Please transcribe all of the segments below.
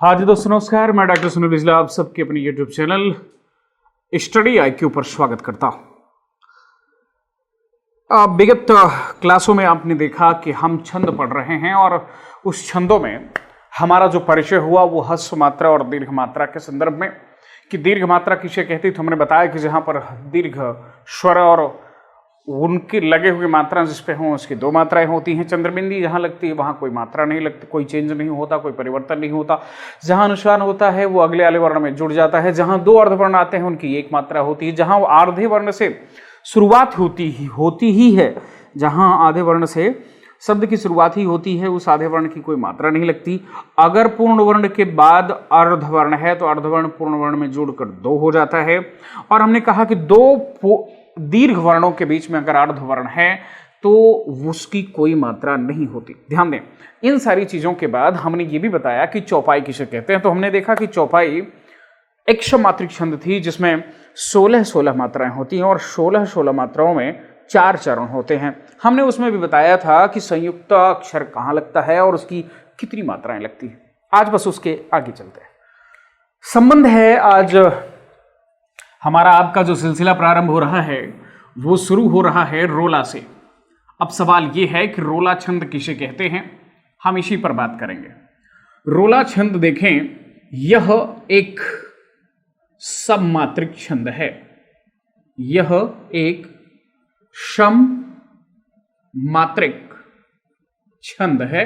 हाँ जी दोस्तों, नमस्कार। मैं डॉक्टर सुनील बिजला आप सबके अपने यूट्यूब चैनल स्टडी आईक्यू पर स्वागत करता हूँ। विगत क्लासों में आपने देखा कि हम छंद पढ़ रहे हैं और उस छंदों में हमारा जो परिचय हुआ वो ह्रस्व मात्रा और दीर्घ मात्रा के संदर्भ में कि दीर्घ मात्रा किसे कहती, तो हमने बताया कि जहाँ पर दीर्घ स्वर और उनके लगे हुए मात्रा जिस पे हों उसकी दो मात्राएं होती हैं। चंद्रबिंदी जहाँ लगती है वहाँ कोई मात्रा नहीं लगती, कोई चेंज नहीं होता, कोई परिवर्तन नहीं होता। जहाँ अनुस्वार होता है वो अगले वाले वर्ण में जुड़ जाता है। जहाँ दो अर्धवर्ण आते हैं उनकी एक मात्रा होती है। जहाँ आधे वर्ण से शुरुआत होती ही है, जहाँ आधे वर्ण से शब्द की शुरुआत ही होती है, उस आधे वर्ण की कोई मात्रा नहीं लगती। अगर पूर्ण वर्ण के बाद अर्धवर्ण है तो अर्धवर्ण पूर्ण वर्ण में जुड़कर दो हो जाता है। और हमने कहा कि दो दीर्घ वर्णों के बीच में अगर अर्धवर्ण है तो उसकी कोई मात्रा नहीं होती। ध्यान दें, इन सारी चीजों के बाद हमने ये भी बताया कि चौपाई किसे कहते हैं। तो हमने देखा कि चौपाई एक मात्रिक छंद थी जिसमें 16-16 मात्राएं होती हैं और 16-16 मात्राओं में 4 चरण होते हैं। हमने उसमें भी बताया था कि संयुक्त अक्षर कहाँ लगता है और उसकी कितनी मात्राएं लगती हैं। आज बस उसके आगे चलते हैं। संबंध है, आज हमारा आपका जो सिलसिला प्रारंभ हो रहा है वो शुरू हो रहा है रोला से। अब सवाल ये है कि रोला छंद किसे कहते हैं, हम इसी पर बात करेंगे। रोला छंद देखें, यह एक सममात्रिक छंद है। यह एक सममात्रिक छंद है।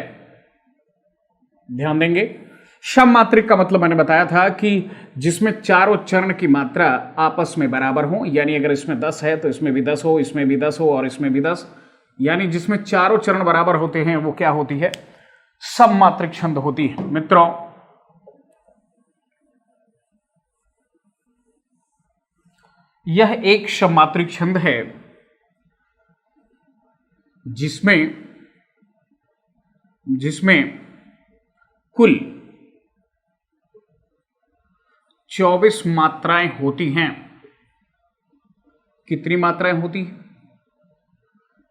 ध्यान देंगे, सममात्रिक का मतलब मैंने बताया था कि जिसमें चारों चरण की मात्रा आपस में बराबर हो, यानी अगर इसमें 10 है तो इसमें भी 10 हो, इसमें भी 10 हो और इसमें भी 10, यानी जिसमें चारों चरण बराबर होते हैं वो क्या होती है, सममात्रिक छंद होती है। मित्रों, यह एक सममात्रिक छंद है जिसमें कुल 24 मात्राएं होती हैं। कितनी मात्राएं होती हैं?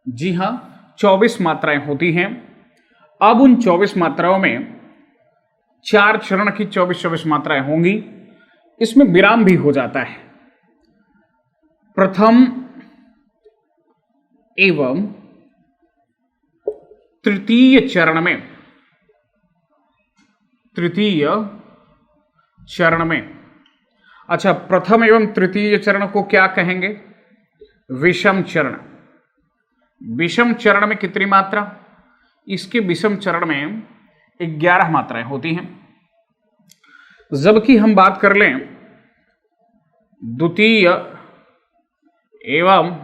जी हां, 24 मात्राएं होती हैं। अब उन 24 मात्राओं में 4 चरण की 24-24 मात्राएं होंगी। इसमें विराम भी हो जाता है। प्रथम एवं तृतीय चरण में अच्छा, प्रथम एवं तृतीय चरण को क्या कहेंगे? विषम चरण। विषम चरण में कितनी मात्रा? इसके विषम चरण में 11 मात्राएं होती हैं। जबकि हम बात कर लें द्वितीय एवं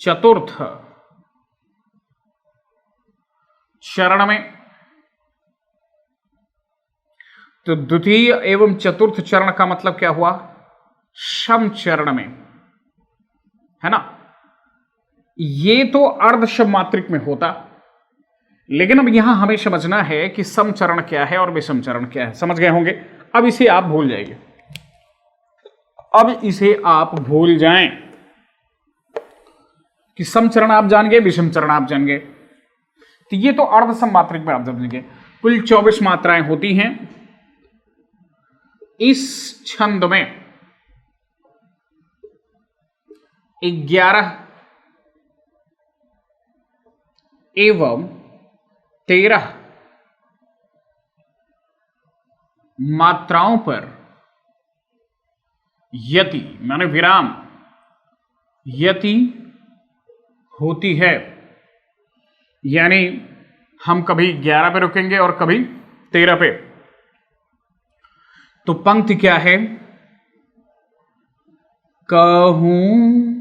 चतुर्थ चरण में, तो द्वितीय एवं चतुर्थ चरण का मतलब क्या हुआ? सम चरण में, है ना। ये तो अर्ध सममात्रिक में होता, लेकिन अब यहां हमें समझना है कि सम चरण क्या है और विषम चरण क्या है। समझ गए होंगे। अब इसे आप भूल जाइए, अब इसे आप भूल जाएं कि सम चरण आप जान गए, विषम चरण आप जान गए। तो ये तो अर्ध सममात्रिक में आप समझेंगे। कुल 24 मात्राएं होती हैं इस छंद में। 11 एवं 13 मात्राओं पर यति माने विराम, यति होती है। यानी हम कभी 11 पे रुकेंगे और कभी 13 पे। तो पंक्ति क्या है? कहूं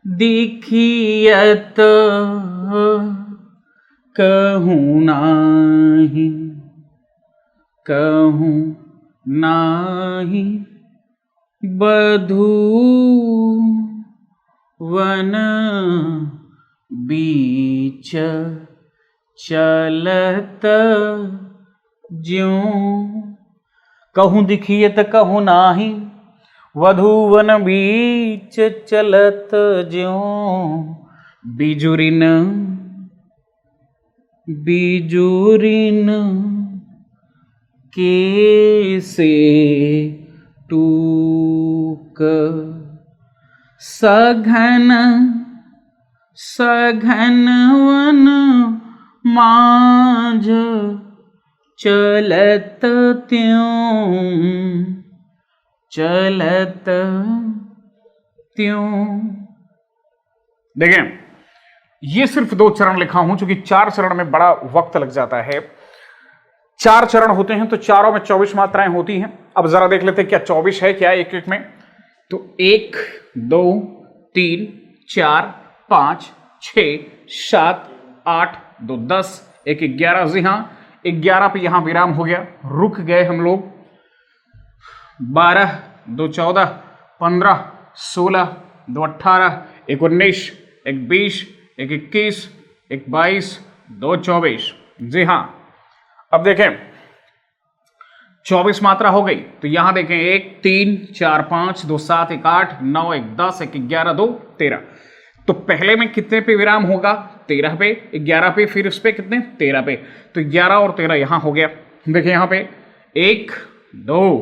दिखियत कहूं नाही, कहूं नाही बधू वन बीच चलत ज्यों। कहूं दिखियत कहूं नाही, वधूवन बीच चलत ज्यों। बिजुरिन कैसे टूक सघन सघन वन माझ चलत त्यों। देखें, ये सिर्फ 2 चरण लिखा हूं, क्योंकि 4 चरण में बड़ा वक्त लग जाता है। 4 चरण होते हैं तो चारों में 24 मात्राएं होती हैं। अब जरा देख लेते हैं क्या 24 है क्या एक एक में। तो 1 2 3 4 5 6 7 8 2 10 1 11। जी हाँ, 11 पे यहां विराम हो गया, रुक गए हम लोग। 12 2 14 15 16 2 18 1 19 1 20 1 21 1 22 2 24। जी हाँ, अब देखें 24 मात्रा हो गई तो यहां देखें 1 3 4 5 2 7 1 8 9 1 10 1 11 2 13। तो पहले में कितने पे विराम होगा? 13 पे, 11 पे, फिर उस पे कितने? 13 पे। तो 11 और 13 यहां हो गया। देखिए यहां पे 1 2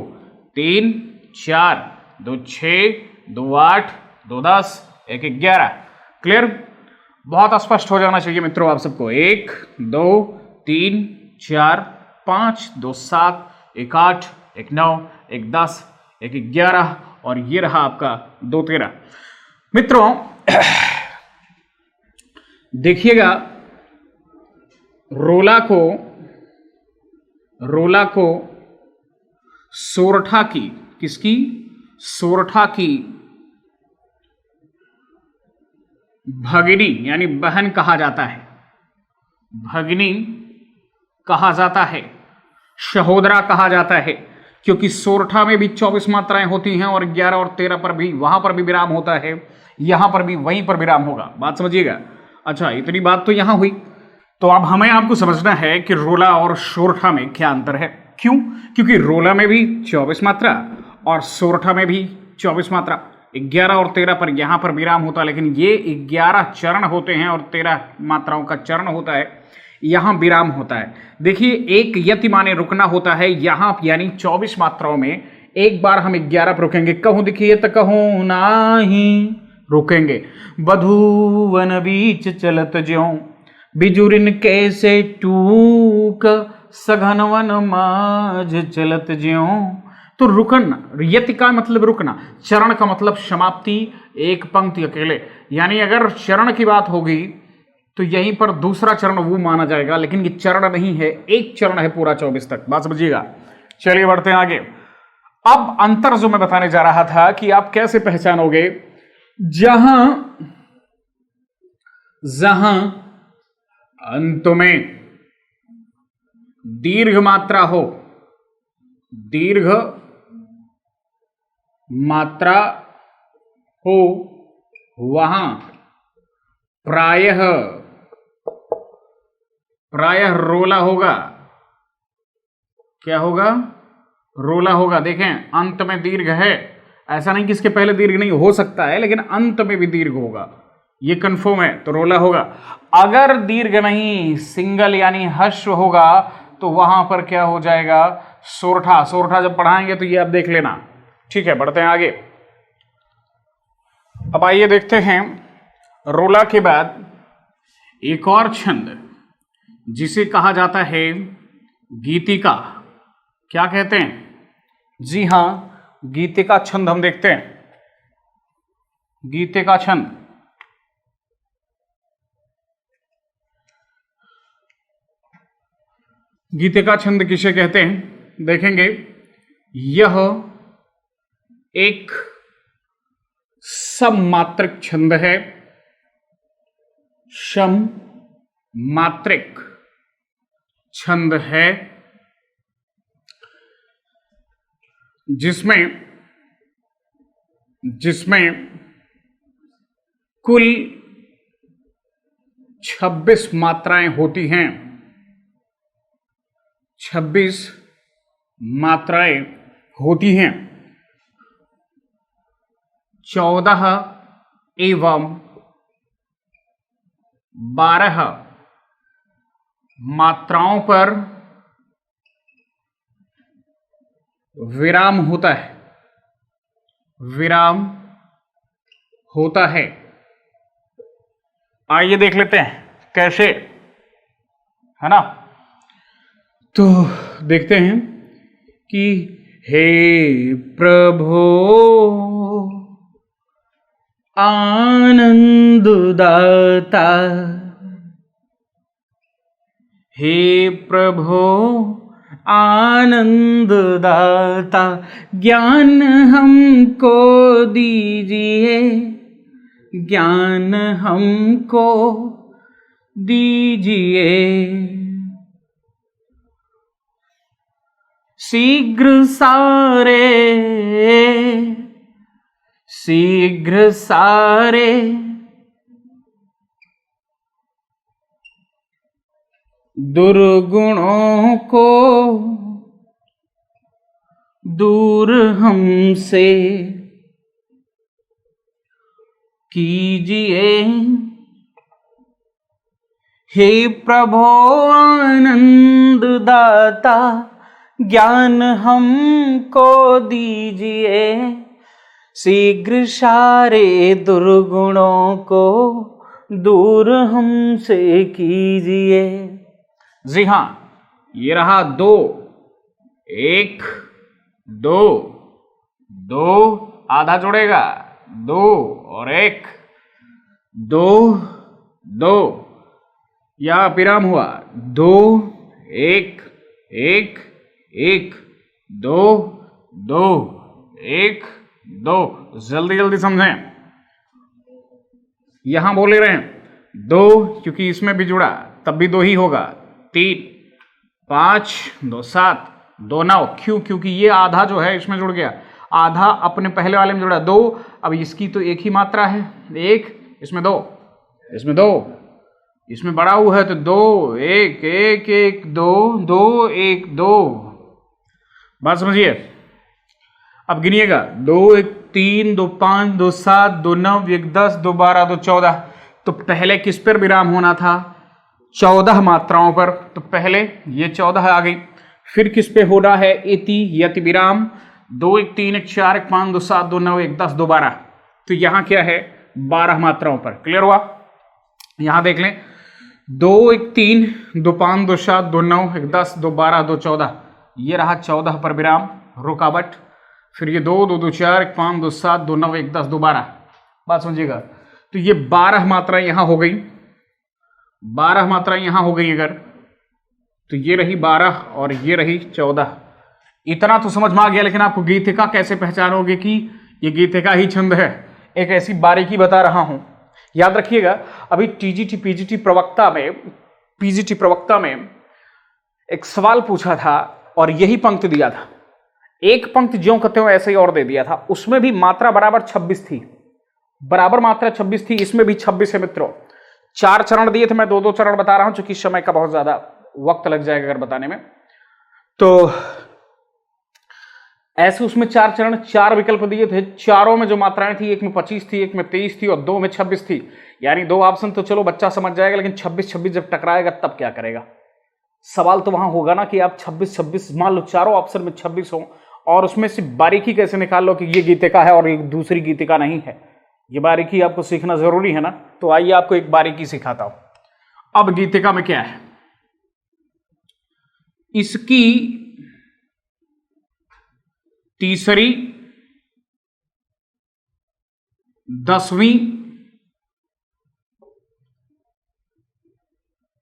3 4 2 6 2 8 2 10 1 11। क्लियर? बहुत स्पष्ट हो जाना चाहिए मित्रों आप सबको। 1 2 3 4 5 2 7 1 8 1 9 1 10 1 11 और ये रहा आपका 2 13। मित्रों देखिएगा, रोला को सोरठा की, किसकी? सोरठा की भगिनी यानी बहन कहा जाता है, भगिनी कहा जाता है, सहोदरा कहा जाता है, क्योंकि सोरठा में भी 24 मात्राएं होती हैं और 11 और 13 पर भी, वहां पर भी विराम होता है, यहां पर भी वहीं पर विराम होगा। बात समझिएगा। अच्छा, इतनी बात तो यहां हुई। तो अब हमें आपको समझना है कि रोला और सोरठा में क्या अंतर है। क्यों? क्योंकि रोला में भी 24 मात्रा और सोरठा में भी 24 मात्रा। 11 और 13 पर यहां पर विराम होता है, लेकिन ये 11 चरण होते हैं और 13 मात्राओं का चरण होता है, यहां विराम होता है। देखिए, एक यति माने रुकना होता है यहां, यानी 24 मात्राओं में एक बार हम 11 पर रुकेंगे। कहूं देखिए तो कहूं नाही रुकेंगे। बधुवन बीच चलत ज्यों बिजुरिन कैसे टूक सघनवन माझ चलत ज्यों। तो रुकना, यति का मतलब रुकना, चरण का मतलब समाप्ति, एक पंक्ति अकेले। यानी अगर चरण की बात होगी तो यहीं पर दूसरा चरण वो माना जाएगा, लेकिन ये चरण नहीं है, एक चरण है पूरा 24 तक। बात समझिएगा। चलिए बढ़ते हैं आगे। अब अंतर जो मैं बताने जा रहा था कि आप कैसे पहचानोगे, जहां अंत में दीर्घ मात्रा हो, दीर्घ मात्रा हो, वहां प्रायः रोला होगा। क्या होगा? रोला होगा। देखें, अंत में दीर्घ है, ऐसा नहीं कि इसके पहले दीर्घ नहीं हो सकता है, लेकिन अंत में भी दीर्घ होगा, ये कंफर्म है, तो रोला होगा। अगर दीर्घ नहीं, सिंगल यानी हश्व होगा, तो वहां पर क्या हो जाएगा? सोरठा। सोरठा जब पढ़ाएंगे तो ये आप देख लेना। ठीक है, बढ़ते हैं आगे। अब आइए देखते हैं रोला के बाद एक और छंद जिसे कहा जाता है गीतिका। क्या कहते हैं? जी हां, गीतिका छंद हम देखते हैं। गीतिका छंद, गीतिका छंद किसे कहते हैं देखेंगे। यह एक सममात्रिक छंद है, सममात्रिक छंद है, जिसमें कुल 26 मात्राएं होती हैं। 26 मात्राएं होती हैं। 14 एवं 12 मात्राओं पर विराम होता है, विराम होता है। आइए देख लेते हैं कैसे, है ना। तो देखते हैं कि हे प्रभु आनंद दाता, हे प्रभु आनंद दाता, ज्ञान हमको दीजिए, ज्ञान हमको दीजिए। शीघ्र सारे, शीघ्र सारे दुर्गुणों को दूर हमसे कीजिए। हे प्रभु आनंद दाता, ज्ञान हमको दीजिए, शीघ्र सारे दुर्गुणों को दूर हमसे कीजिए। जी हाँ, ये रहा 2 1 2 2, आधा जुड़ेगा 2 और 1 2 2, या विराम हुआ 2 1 1 1 2 2 1 2। जल्दी जल्दी समझें, यहां बोले रहे हैं 2 क्योंकि इसमें भी जुड़ा तब भी 2 ही होगा। 3 5 2 7 2 9, क्यों? क्योंकि ये आधा जो है इसमें जुड़ गया, आधा अपने पहले वाले में जुड़ा 2। अब इसकी तो एक ही मात्रा है 1, इसमें 2, इसमें 2, इसमें बड़ा हुआ है तो 2 1 1 1 2 2 1 2। बात समझिए। अब गिनिएगा 2 1 3 2 5 2 7 2 9 1 10 2 12 2 14। तो पहले किस पर विराम होना था? 14 मात्राओं पर। तो पहले ये 14 आ गई, फिर किस पे होना है? इति यति विराम 2 1 3 1 4 1 5 2 7 2 9 1 10 2 12। तो यहां क्या है? 12 मात्राओं पर। क्लियर हुआ? यहां देख लें 2 1 3 2 5 2 7 2 9 1 10 2 12 2 14, ये रहा 14 पर विराम, रुकावट। फिर ये 2 2 2 4 1 5 2 7 2 9 1 10 2 12। बात समझिएगा। तो ये 12 मात्रा यहां हो गई, 12 मात्रा यहां हो गई अगर, तो ये रही 12 और ये रही 14। इतना तो समझ में आ गया, लेकिन आपको गीतिका कैसे पहचानोगे कि ये गीतिका ही छंद है? एक ऐसी बारीकी बता रहा हूं, याद रखिएगा। अभी टीजीटी पीजीटी प्रवक्ता में, पीजीटी प्रवक्ता में एक सवाल पूछा था और यही पंक्ति दिया था। एक पंक्ति ज्यों कहते हो ऐसे ही और दे दिया था, उसमें भी मात्रा बराबर 26 थी, बराबर मात्रा 26 थी, इसमें भी 26 है मित्रों। 4 चरण दिए थे, मैं 2-2 चरण बता रहा हूं क्योंकि समय का बहुत ज्यादा वक्त लग जाएगा अगर बताने में। तो ऐसे उसमें 4 चरण, 4 विकल्प दिए थे, चारों में जो मात्राएं थी, एक में 25 थी, एक में 23 थी और 2 में 26 थी। यानी 2 ऑप्शन तो चलो बच्चा समझ जाएगा, लेकिन 26-26 जब टकराएगा तब क्या करेगा? सवाल तो वहां होगा ना कि आप 26-26, मान लो चारों ऑप्शन में 26 हो और उसमें से बारीकी कैसे निकाल लो कि ये गीतिका है और ये दूसरी गीतिका नहीं है। ये बारीकी आपको सीखना जरूरी है ना। तो आइए आपको एक बारीकी सिखाता हूं। अब गीतिका में क्या है? इसकी तीसरी, 10वीं,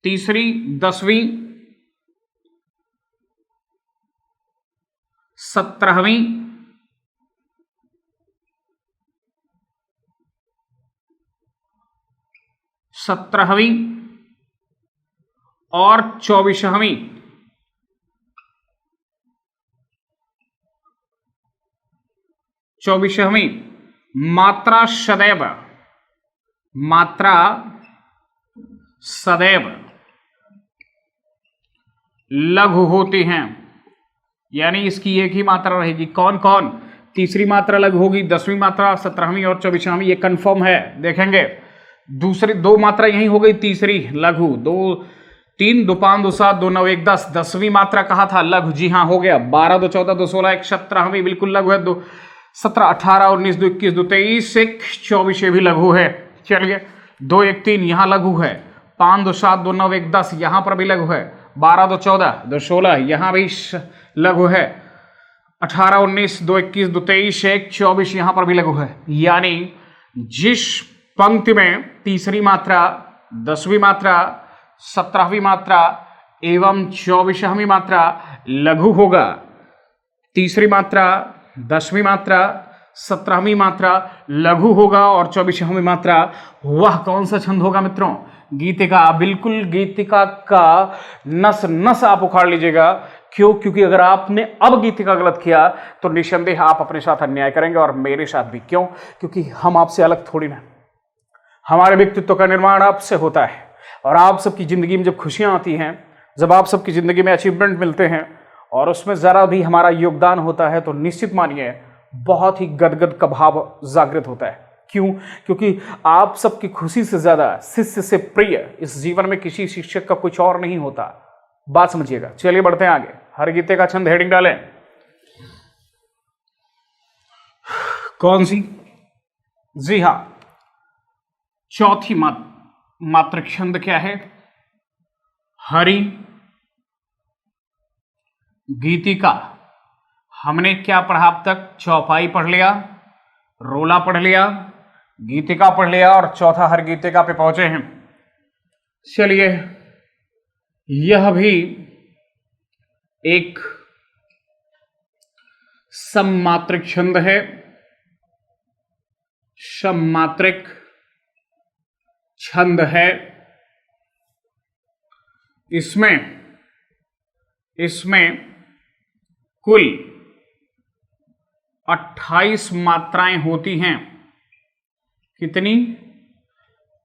तीसरी 10वीं, 17वीं, 17वीं और 24वीं। मात्रा सदैव, मात्रा सदैव लघु होती हैं, यानी इसकी एक ही मात्रा रहेगी। कौन कौन? तीसरी मात्रा लघु होगी, 10वीं मात्रा, 17वीं और 24वीं, ये कंफर्म है। देखेंगे दूसरी 2 मात्रा यही हो गई, तीसरी लघु, 2 3 2 5 2 7 2 9 1 10, 10वीं मात्रा कहा था लघु, जी हाँ हो गया। 12 2 14 2 16 1 17वीं बिल्कुल लघु है। 2 17 18 19 2 21 2 23 1 24 ये भी लघु है। चलिए 2 1 3 यहाँ लघु है। 5 2 7 2 9 1 10 यहाँ पर भी लघु है। 12 2 14 2 16 यहाँ भी लघु है। 18 19 2 21 2 23 1 24 यहाँ पर भी लघु है। यानी जिस पंक्ति में तीसरी मात्रा, 10वीं मात्रा, 17वीं मात्रा एवं 24वीं मात्रा लघु होगा, तीसरी मात्रा, 10वीं मात्रा, 17वीं मात्रा लघु होगा और 24वीं मात्रा, वह कौन सा छंद होगा मित्रों? गीतिका। बिल्कुल गीतिका का नस नस आप उखाड़ लीजिएगा। क्यों? क्योंकि अगर आपने अब गीतिका गलत किया तो निसंदेह आप अपने साथ अन्याय करेंगे और मेरे साथ भी। क्यों? क्योंकि हम आपसे अलग थोड़ी ना, हमारे व्यक्तित्व का निर्माण आपसे होता है और आप सबकी जिंदगी में जब खुशियां आती हैं, जब आप सबकी जिंदगी में अचीवमेंट मिलते हैं और उसमें जरा भी हमारा योगदान होता है तो निश्चित मानिए बहुत ही गदगद का भाव जागृत होता है। क्यों? क्योंकि आप सबकी खुशी से ज्यादा शिष्य से प्रिय इस जीवन में किसी शिक्षक का कुछ और नहीं होता। बात समझिएगा। चलिए बढ़ते हैं आगे। हर गीते का छंद हेडिंग डालें। कौन सी? जी हां, चौथी मात्रक छंद क्या है? हरि गीतिका। हमने क्या पढ़ा अब तक? चौपाई पढ़ लिया, रोला पढ़ लिया, गीतिका पढ़ लिया और चौथा हर गीतिका पे पहुंचे हैं। चलिए यह भी एक सममात्रिक छंद है। सममात्रिक छंद है। इसमें कुल 28 मात्राएं होती हैं। कितनी?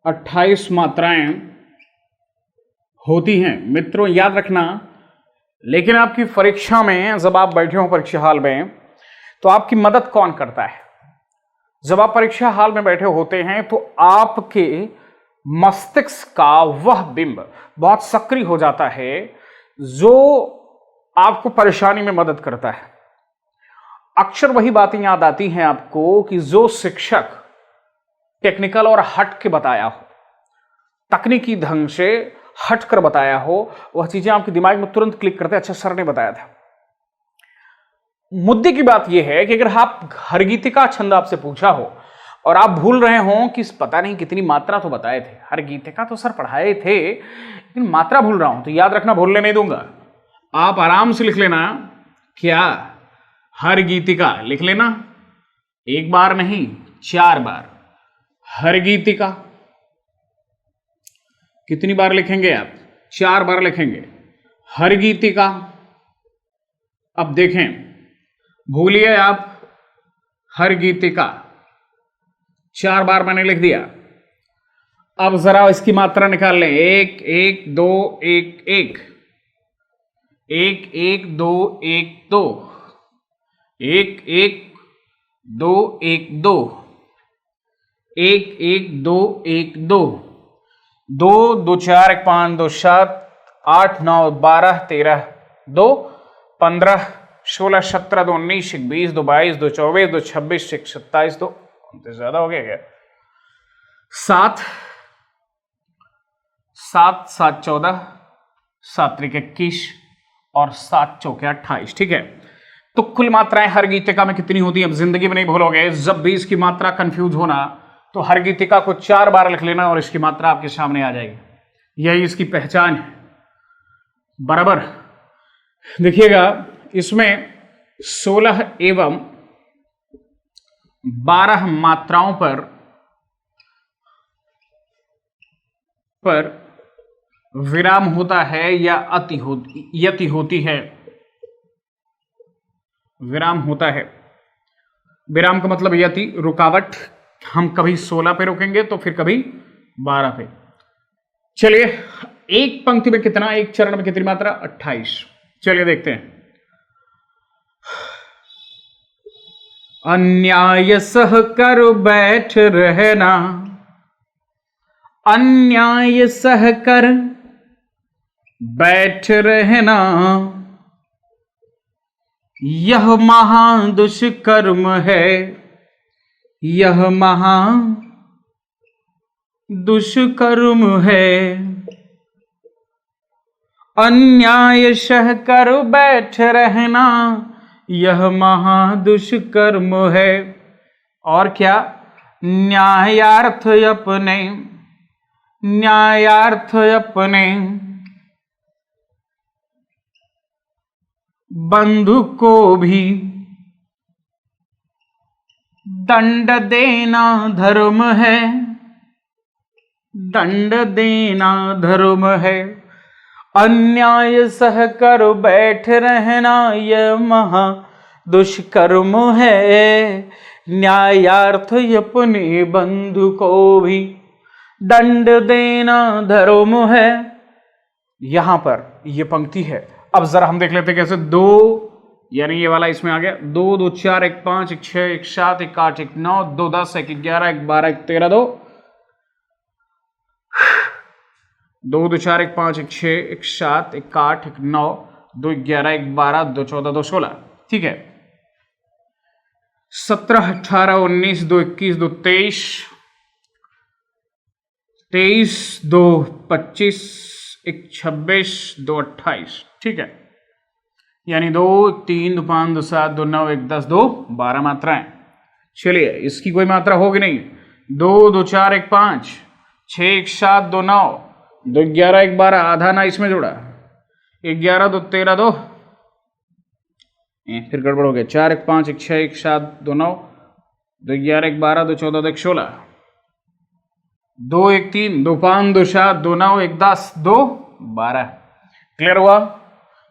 28 मात्राएं होती हैं मित्रों, याद रखना। लेकिन आपकी परीक्षा में जब आप बैठे हो परीक्षा हाल में तो आपकी मदद कौन करता है? जब आप परीक्षा हाल में बैठे होते हैं तो आपके मस्तिष्क का वह बिंब बहुत सक्रिय हो जाता है जो आपको परेशानी में मदद करता है। अक्सर वही बातें याद आती हैं आपको कि जो शिक्षक टेक्निकल और हट के बताया हो, तकनीकी ढंग से हट कर बताया हो, वह चीजें आपके दिमाग में तुरंत क्लिक करते हैं। अच्छा सर ने बताया था। मुद्दे की बात यह है कि अगर आप हर गीतिका छंद आपसे पूछा हो और आप भूल रहे हो कि पता नहीं कितनी मात्रा तो बताए थे, हर गीतिका तो सर पढ़ाए थे लेकिन मात्रा भूल रहा हूं, तो याद रखना भूलने नहीं दूंगा। आप आराम से लिख लेना। क्या? हर गीतिका लिख लेना। एक बार नहीं, 4 बार। हर गीतिका कितनी बार लिखेंगे आप? 4 बार लिखेंगे हर गीतिका। अब देखें, भूलिए आप हर गीतिका 4 बार मैंने लिख दिया। अब जरा इसकी मात्रा निकाल लें। 1 1 2 1 1 1 1 2 1 2 1 1 2 1 2 1 1 2 1 2 2 2 4 1 5 2 7 8 9 12 13 2 15 16 17 2 19 20 2 22 2 24 2 26 1 27 2 ज्यादा हो गया क्या? 7 7 7 14 7 3 21 और 7 चौके 28। ठीक है, तो कुल मात्राएं हर गीतिका में कितनी होती है? अब जिंदगी में नहीं भूलोगे। जब भी इसकी मात्रा कंफ्यूज होना तो हर गीतिका को 4 बार लिख लेना और इसकी मात्रा आपके सामने आ जाएगी। यही इसकी पहचान है। बराबर देखिएगा, इसमें 16 एवं 12 मात्राओं पर विराम होता है या यति होती है। विराम होता है। विराम का मतलब यति, रुकावट। हम कभी 16 पे रुकेंगे तो फिर कभी 12 पे। चलिए, एक पंक्ति में कितना, एक चरण में कितनी मात्रा? 28। चलिए देखते हैं। अन्याय सह कर बैठ रहना, अन्याय सह कर बैठ रहना यह महा दुष्कर्म है, यह महा दुष्कर्म है। अन्याय सह कर बैठ रहना यह महा दुष्कर्म है। और क्या? न्यायार्थ अपने, न्यायार्थ अपने बंधु को भी दंड देना धर्म है, दंड देना धर्म है। अन्याय सह कर बैठ रहना यह महा दुष्कर्म है। न्यायार्थ अपने बंधु को भी दंड देना धर्म है। यहां पर यह पंक्ति है। अब जरा हम देख लेते हैं कैसे। दो यानी ये वाला इसमें आ गया। 2 2 4 1 5 1 6 1 7 1 8 1 9 2 10 1 11 1 12 1 13 2 2 2 4 1 5 1 6 1 7 1 8 1 9 2 11 1 12 2 14 2 16। ठीक है। 17 18 19 2 21 2 23 23 2 25 1 26 2 28। ठीक है। यानी 2 3 2 5 2 7 2 9 1 10 2 12 मात्राएं। चलिए इसकी कोई मात्रा होगी नहीं। 2 2 4 1 5 6 1 7 2 9 2 11 1 12 आधा ना इसमें जोड़ा 11 2 13 2 फिर गड़बड़ हो गया 4 1 5 1 6 1 7 2 9 2 11 1 12 2 14 2 1 16 2 1 3 2 5 2 7 2 9 1 10 2 12। क्लियर हुआ?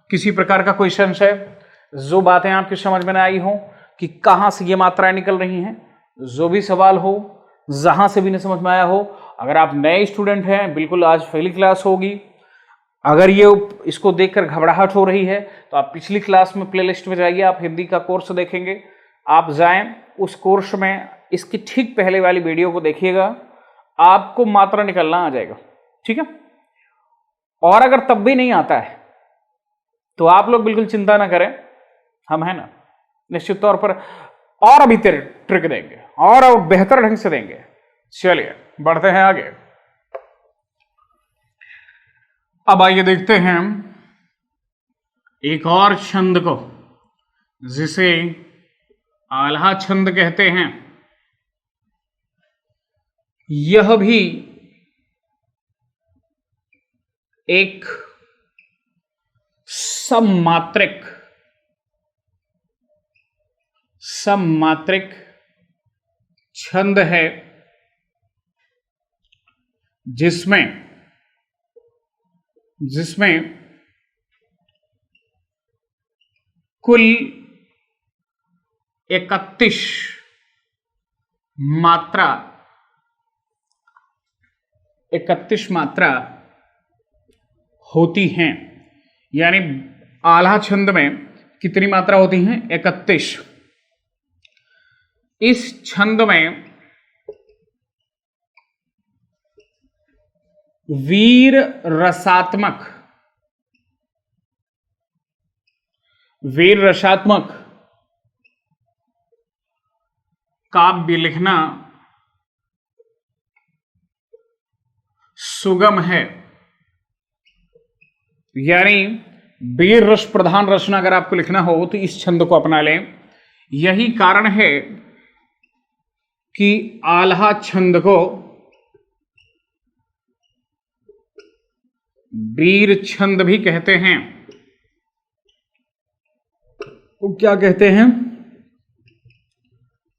किसी प्रकार का क्वेश्चन है? जो बातें आपकी समझ में आई हो कि कहां से ये मात्राएं निकल रही हैं, जो भी सवाल हो, जहां से भी नहीं समझ में आया हो, अगर आप नए स्टूडेंट हैं, बिल्कुल आज पहली क्लास होगी। अगर ये इसको देखकर घबराहट हो रही है तो आप पिछली क्लास में प्लेलिस्ट में जाइए, आप हिंदी का कोर्स देखेंगे। आप जाएं उस कोर्स में, इसकी ठीक पहले वाली वीडियो को देखिएगा, आपको मात्रा निकलना आ जाएगा। ठीक है। और अगर तब भी नहीं आता है तो आप लोग बिल्कुल चिंता ना करें, हम है ना, निश्चित तौर पर और अभी ट्रिक देंगे और बेहतर ढंग से देंगे। चलिए बढ़ते हैं आगे। अब आइए देखते हैं एक और छंद को, जिसे आल्हा छंद कहते हैं। यह भी एक सममात्रिक छंद है, जिसमें कुल 31 मात्रा होती हैं। यानी आल्हा छंद में कितनी मात्रा होती हैं? 31। इस छंद में वीर रसात्मक काव्य लिखना सुगम है। यानी वीर रस प्रधान रचना अगर आपको लिखना हो तो इस छंद को अपना लें। यही कारण है कि आल्हा छंद को वीर छंद भी कहते हैं। वो क्या कहते हैं?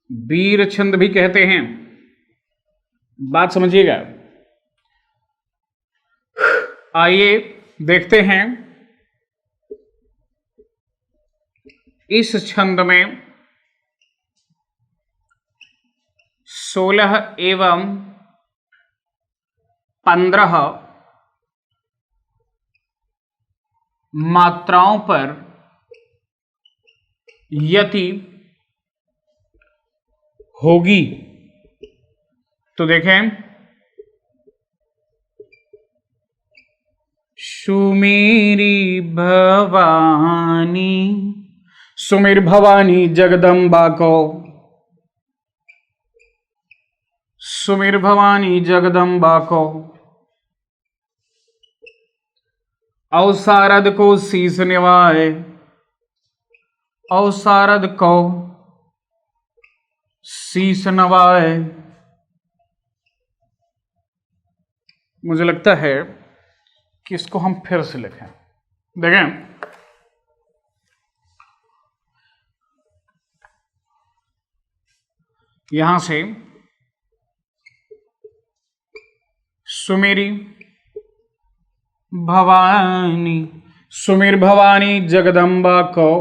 वीर छंद भी कहते हैं। बात समझिएगा। आइए देखते हैं इस छंद में 16 एवं 15 मात्राओं पर यति होगी। तो देखें सुमेरी भवानी, सुमेर भवानी जगदम्बा को, सुमेर भवानी जगदम्बा को, अवसारद को शीस निवाए, अवसारद को शीस नवाए। मुझे लगता है कि इसको हम फिर से लिखें। देखें, यहां से सुमेरी भवानी, सुमेर भवानी जगदम्बा को,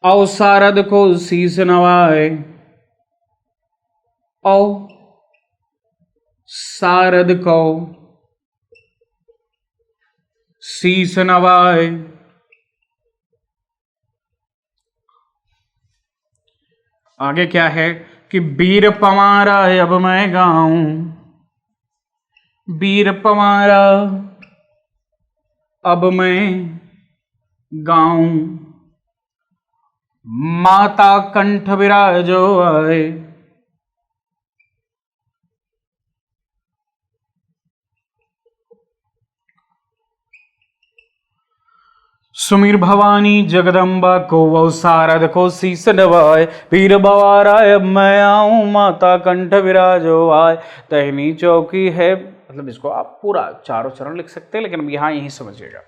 अवसारद को शीस नवाए, औ सारद को शीस नवाए। आगे क्या है कि वीर पवारा है अब मैं गाऊं, वीर पवारा अब मैं गाऊं, माता कंठ विराजो आए, सुमीर भवानी जगदम्बा को, अवसारद को शीस नवाए, वीर भवारा अब मैं आऊं, माता कंठ विराजो आए। तहनी चौकी है, मतलब इसको आप पूरा चारों चरण लिख सकते हैं, लेकिन यहां यही समझिएगा।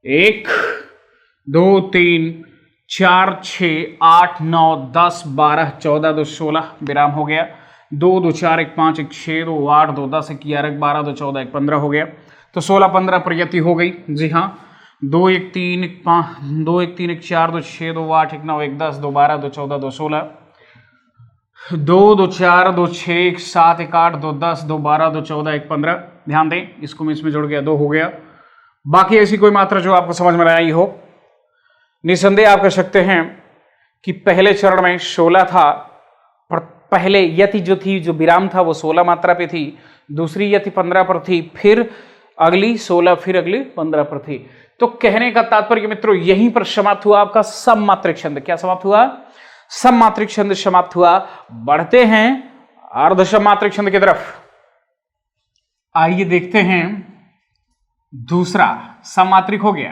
1 2 3 4 6 8 9 10 12 14 2 16 विराम हो गया। 2 2 4 1 5 1 6 2 8 2 10 1 11 1 12 2 14 1 15 हो गया। तो 16 15 प्रयति हो गई। जी हाँ, 2 1 3 1 5 2 1 3 1 4 2 6 2 8 1 9 1 10 2 12 2 14 2 16 2 2 4 2 6 1 7 1 8 2 10 2 12 2 14 1 15। ध्यान दें, इसको मैं इसमें जुड़ गया, 2 हो गया। बाकी ऐसी कोई मात्रा जो आपको समझ में आई हो, निसंदेह आप कह सकते हैं कि पहले चरण में 16 था, पर पहले यति जो थी, जो विराम था, वो 16 मात्रा पे थी, दूसरी यति 15 पर थी, फिर अगली 16, फिर अगली 15 पर थी। तो कहने का तात्पर्य मित्रों, यहीं पर समाप्त हुआ आपका सममात्रिक छंद। क्या समाप्त हुआ? सममात्रिक छंद समाप्त हुआ। बढ़ते हैं अर्ध सममात्रिक छंद की तरफ। आइए देखते हैं, दूसरा सममात्रिक हो गया,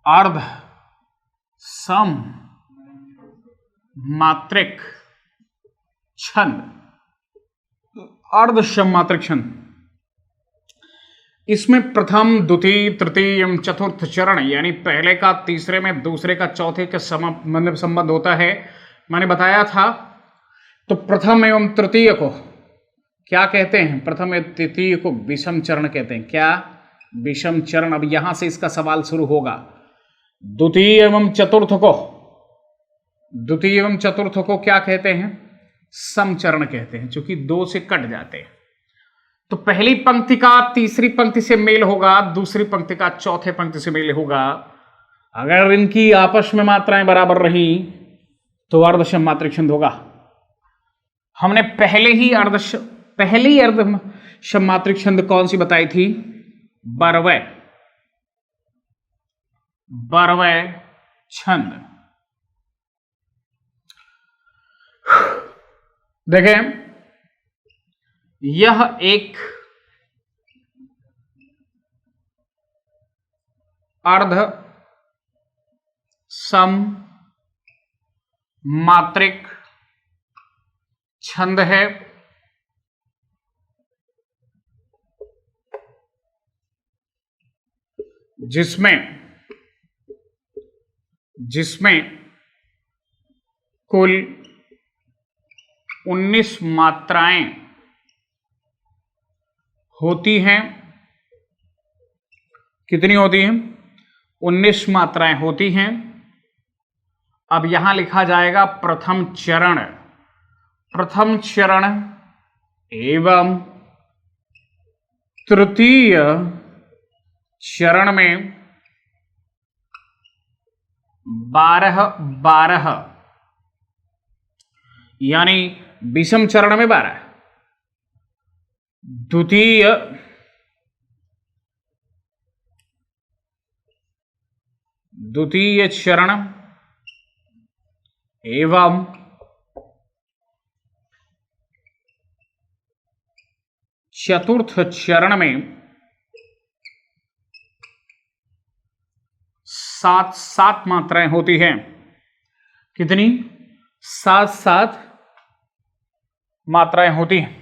अर्ध सम मात्रिक छंद, अर्ध सममात्रिक छंद। इसमें प्रथम, द्वितीय, तृतीय, चतुर्थ चरण, यानी पहले का तीसरे में, दूसरे का चौथे के मतलब संबंध होता है। मैंने बताया था। तो प्रथम एवं तृतीय को क्या कहते हैं? प्रथम एवं तृतीय को विषम चरण कहते हैं। क्या? विषम चरण। अब यहां से इसका सवाल शुरू होगा। द्वितीय एवं चतुर्थ को, द्वितीय एवं चतुर्थ को क्या कहते हैं? समचरण कहते हैं, चूंकि 2 से कट जाते हैं। तो पहली पंक्ति का तीसरी पंक्ति से मेल होगा, दूसरी पंक्ति का चौथे पंक्ति से मेल होगा। अगर इनकी आपस में मात्राएं बराबर रही तो अर्ध सममात्रिक छंद होगा। हमने पहली अर्ध सममात्रिक छंद कौन सी बताई थी? बरवै, बरवै छंद। देखें, यह एक अर्ध सम मात्रिक छंद है। जिसमें कुल 19 मात्राएं होती हैं। कितनी होती हैं? 19 मात्राएं होती हैं। अब यहां लिखा जाएगा प्रथम चरण। प्रथम चरण एवं तृतीय चरण में 12-12, यानी विषम चरण में 12, द्वितीय चरण एवं चतुर्थ चरण में 7 मात्राएं होती हैं। कितनी? 7 मात्राएं होती हैं।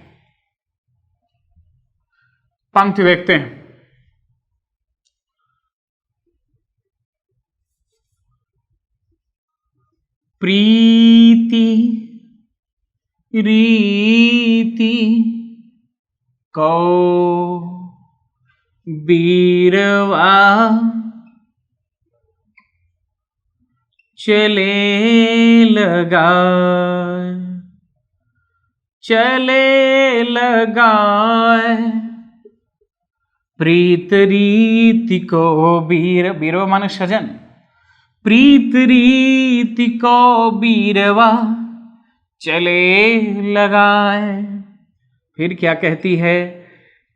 पंक्ति देखते हैं। प्रीति रीति कौ बीरवा चले लगाए प्रीत रीति को बीरवा माने सजन। प्रीत रीति को बीरवा चले लगाए। फिर क्या कहती है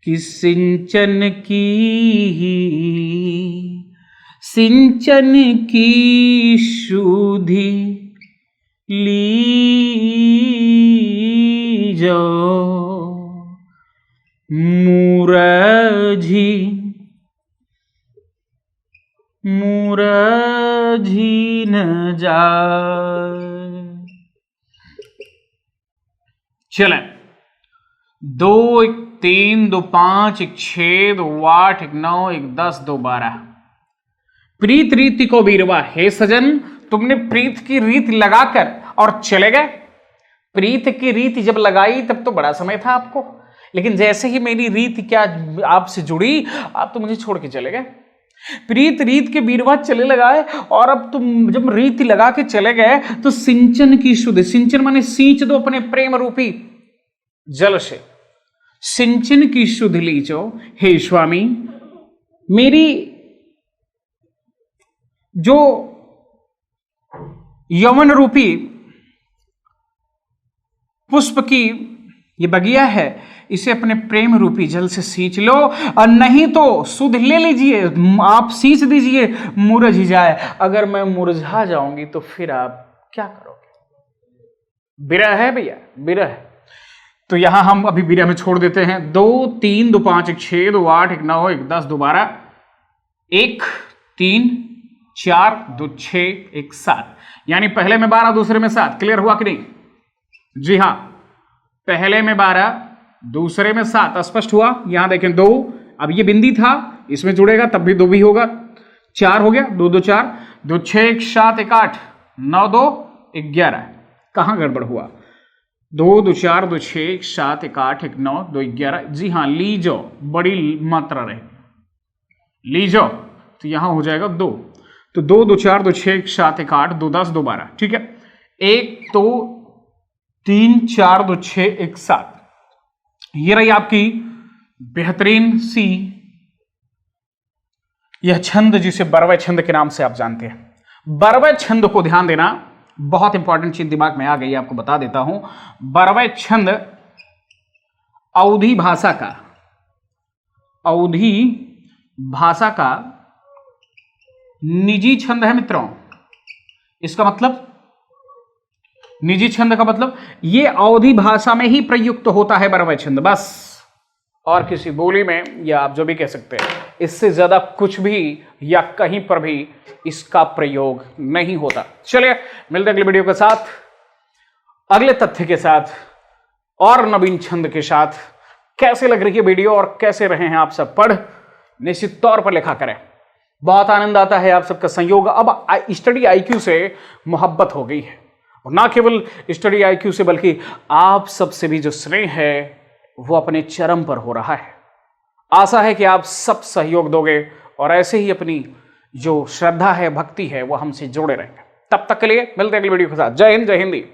कि सिंचन की शुद्धि लीजो मुरझी न जाए। चलें 2 1 3 2 5 1 6 2 8 1 9 1 10 2 12। प्रीत रीति को बीरवा, हे सजन तुमने प्रीत की रीत लगाकर और चले गए। प्रीत की रीत जब लगाई तब तो बड़ा समय था आपको, लेकिन जैसे ही मेरी रीत क्या आपसे जुड़ी, आप तो मुझे छोड़ के चले गए। प्रीत रीत के बीरवा चले लगाए, और अब तुम जब रीत लगा के चले गए तो सिंचन की शुद्ध, सिंचन माने सींच दो अपने प्रेम रूपी जल से, सिंचन की शुद्ध लीजो हे स्वामी। मेरी जो यौवन रूपी पुष्प की ये बगिया है, इसे अपने प्रेम रूपी जल से सींच लो, और नहीं तो शुद्ध ले लीजिए, आप सींच दीजिए, मुरझ जाए। अगर मैं मुरझा जाऊंगी तो फिर आप क्या करोगे? विरह है भैया, विरह है। तो यहां हम अभी विरह में छोड़ देते हैं। 2 3 2 5 1 6 2 8 1 9 1 10 2 12 1 3 4 2 6 1 7, यानी पहले में 12 दूसरे में 7। क्लियर हुआ कि नहीं? जी हां, पहले में 12 दूसरे में 7। स्पष्ट हुआ? यहां देखें 2, अब ये बिंदी था, इसमें जुड़ेगा तब भी 2 भी होगा। 4 हो गया, 2 2 4 2 6 1 7 1 8 9 2 11। कहां गड़बड़ हुआ? 2 2 4 2 6 1 7 1 8 1 9 2 11। जी हां, लीजो बड़ी मात्रा रहे, लीजो तो यहां हो जाएगा 2। तो 2 2 4 2 6 1 7 1 8 2 10 2 12। ठीक है, 1 2 3 4 2 6 1 7। ये रही आपकी बेहतरीन सी यह छंद, जिसे बरवै छंद के नाम से आप जानते हैं। बरवै छंद को ध्यान देना, बहुत इंपॉर्टेंट चीज दिमाग में आ गई, आपको बता देता हूं। बरवै छंद अवधी भाषा का निजी छंद है मित्रों। इसका मतलब, निजी छंद का मतलब ये अवधी भाषा में ही प्रयुक्त होता है बरवै छंद, बस। और किसी बोली में, या आप जो भी कह सकते हैं, इससे ज्यादा कुछ भी या कहीं पर भी इसका प्रयोग नहीं होता। चलिए मिलते अगले वीडियो के साथ, अगले तथ्य के साथ और नवीन छंद के साथ। कैसे लग रही है वीडियो और कैसे रहे हैं आप सब पढ़, निश्चित तौर पर लिखा करें। बहुत आनंद आता है आप सबका संयोग। अब स्टडी आईक्यू से मोहब्बत हो गई है, और ना केवल स्टडी आईक्यू से, बल्कि आप सबसे भी जो स्नेह है वो अपने चरम पर हो रहा है। आशा है कि आप सब सहयोग दोगे और ऐसे ही अपनी जो श्रद्धा है, भक्ति है, वो हमसे जोड़े रहेंगे। तब तक के लिए मिलते हैं अगली वीडियो के साथ। जय हिंद, जय हिंदी।